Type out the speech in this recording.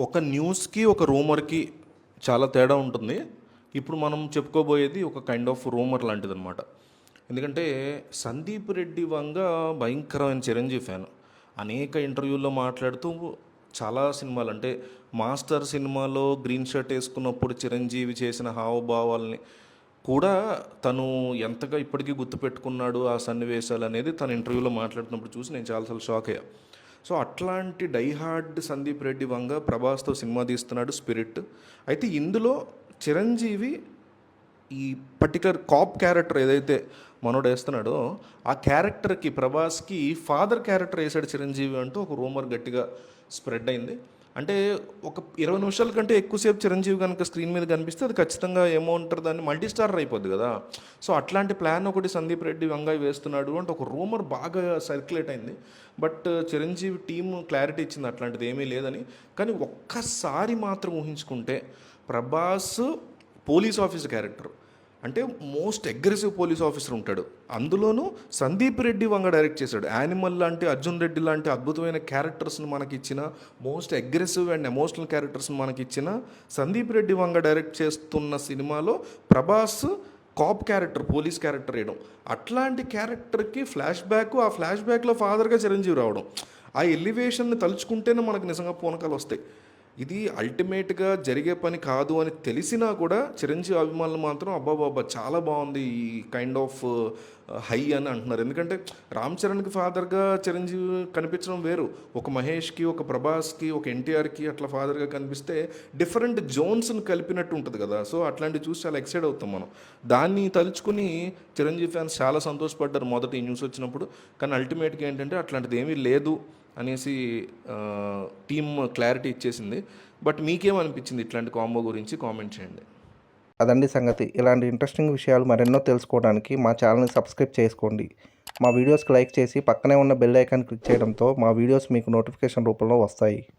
ఒక న్యూస్కి ఒక రూమర్కి చాలా తేడా ఉంటుంది. ఇప్పుడు మనం చెప్పుకోబోయేది ఒక కైండ్ ఆఫ్ రూమర్ లాంటిది అనమాట. ఎందుకంటే సందీప్ రెడ్డి వంగ భయంకరమైన చిరంజీవి ఫ్యాన్. అనేక ఇంటర్వ్యూల్లో మాట్లాడుతూ చాలా సినిమాలు అంటే మాస్టర్ సినిమాలో గ్రీన్ షర్ట్ వేసుకున్నప్పుడు చిరంజీవి చేసిన హావభావాల్ని కూడా తను ఎంతగా ఇప్పటికీ గుర్తుపెట్టుకున్నాడు ఆ సన్నివేశాలు అనేది తన ఇంటర్వ్యూలో మాట్లాడుతున్నప్పుడు చూసి నేను చాలాసార్లు షాక్ అయ్యా. సో అట్లాంటి డైహార్డ్ సందీప్ రెడ్డి వంగ ప్రభాస్తో సినిమా తీస్తున్నాడు స్పిరిట్. అయితే ఇందులో చిరంజీవి ఈ పర్టికులర్ కాప్ క్యారెక్టర్ ఏదైతే మనోడు వేస్తున్నాడో ఆ క్యారెక్టర్కి ప్రభాస్కి ఫాదర్ క్యారెక్టర్ వేసాడు చిరంజీవి అంటూ ఒక రూమర్ గట్టిగా స్ప్రెడ్ అయింది. అంటే ఒక 20 నిమిషాల కంటే ఎక్కువసేపు చిరంజీవి కనుక స్క్రీన్ మీద కనిపిస్తే అది ఖచ్చితంగా ఏమో ఉంటారు, దాన్ని మల్టీ స్టారర్ అయిపోద్ది కదా. సో అట్లాంటి ప్లాన్ ఒకటి సందీప్ రెడ్డి వంగాయి వేస్తున్నాడు అంటే ఒక రూమర్ బాగా సర్క్యులేట్ అయింది. బట్ చిరంజీవి టీం క్లారిటీ ఇచ్చింది అట్లాంటిది ఏమీ లేదని. కానీ ఒక్కసారి మాత్రం ఊహించుకుంటే ప్రభాస్ పోలీస్ ఆఫీసర్ క్యారెక్టర్ అంటే మోస్ట్ అగ్రెసివ్ పోలీస్ ఆఫీసర్ ఉంటాడు. అందులోనూ సందీప్ రెడ్డి వంగ డైరెక్ట్ చేశాడు. యానిమల్ లాంటి, అర్జున్ రెడ్డి లాంటి అద్భుతమైన క్యారెక్టర్స్ని మనకిచ్చిన, మోస్ట్ అగ్రెసివ్ అండ్ ఎమోషనల్ క్యారెక్టర్స్ని మనకిచ్చిన సందీప్ రెడ్డి వంగ డైరెక్ట్ చేస్తున్న సినిమాలో Prabhas cap character, police character వేయడం, అట్లాంటి క్యారెక్టర్కి ఫ్లాష్ బ్యాక్, ఆ ఫ్లాష్ బ్యాక్లో ఫాదర్గా చిరంజీవి రావడం, ఆ ఎలివేషన్ని తలుచుకుంటేనే మనకు నిజంగా పూనకాలు వస్తాయి. ఇది అల్టిమేట్గా జరిగే పని కాదు అని తెలిసినా కూడా చిరంజీవి అభిమానులు మాత్రం అబ్బాబాబా చాలా బాగుంది ఈ కైండ్ ఆఫ్ హై అని అంటున్నారు. ఎందుకంటే రామ్ చరణ్కి ఫాదర్గా చిరంజీవి కనిపించడం వేరు, ఒక మహేష్కి, ఒక ప్రభాస్కి, ఒక ఎన్టీఆర్కి అట్లా ఫాదర్గా కనిపిస్తే డిఫరెంట్ జోన్స్ని కలిపినట్టు ఉంటుంది కదా. సో అట్లాంటివి చూసి చాలా ఎక్సైట్ అవుతాం మనం. దాన్ని తలుచుకుని చిరంజీవి ఫ్యాన్స్ చాలా సంతోషపడ్డారు మొదట ఈ న్యూస్ వచ్చినప్పుడు. కానీ అల్టిమేట్గా ఏంటంటే అట్లాంటిది ఏమీ లేదు అనేసి టీమ్ క్లారిటీ ఇచ్చేసింది. బట్ మీకేమనిపించింది ఇట్లాంటి కాంబో గురించి కామెంట్ చేయండి. అదండి సంగతి. ఇలాంటి ఇంట్రెస్టింగ్ విషయాలు మరెన్నో తెలుసుకోవడానికి మా ఛానల్ని సబ్స్క్రైబ్ చేసుకోండి. మా వీడియోస్కి లైక్ చేసి పక్కనే ఉన్న బెల్ ఐకాన్ క్లిక్ చేయడంతో మా వీడియోస్ మీకు నోటిఫికేషన్ రూపంలో వస్తాయి.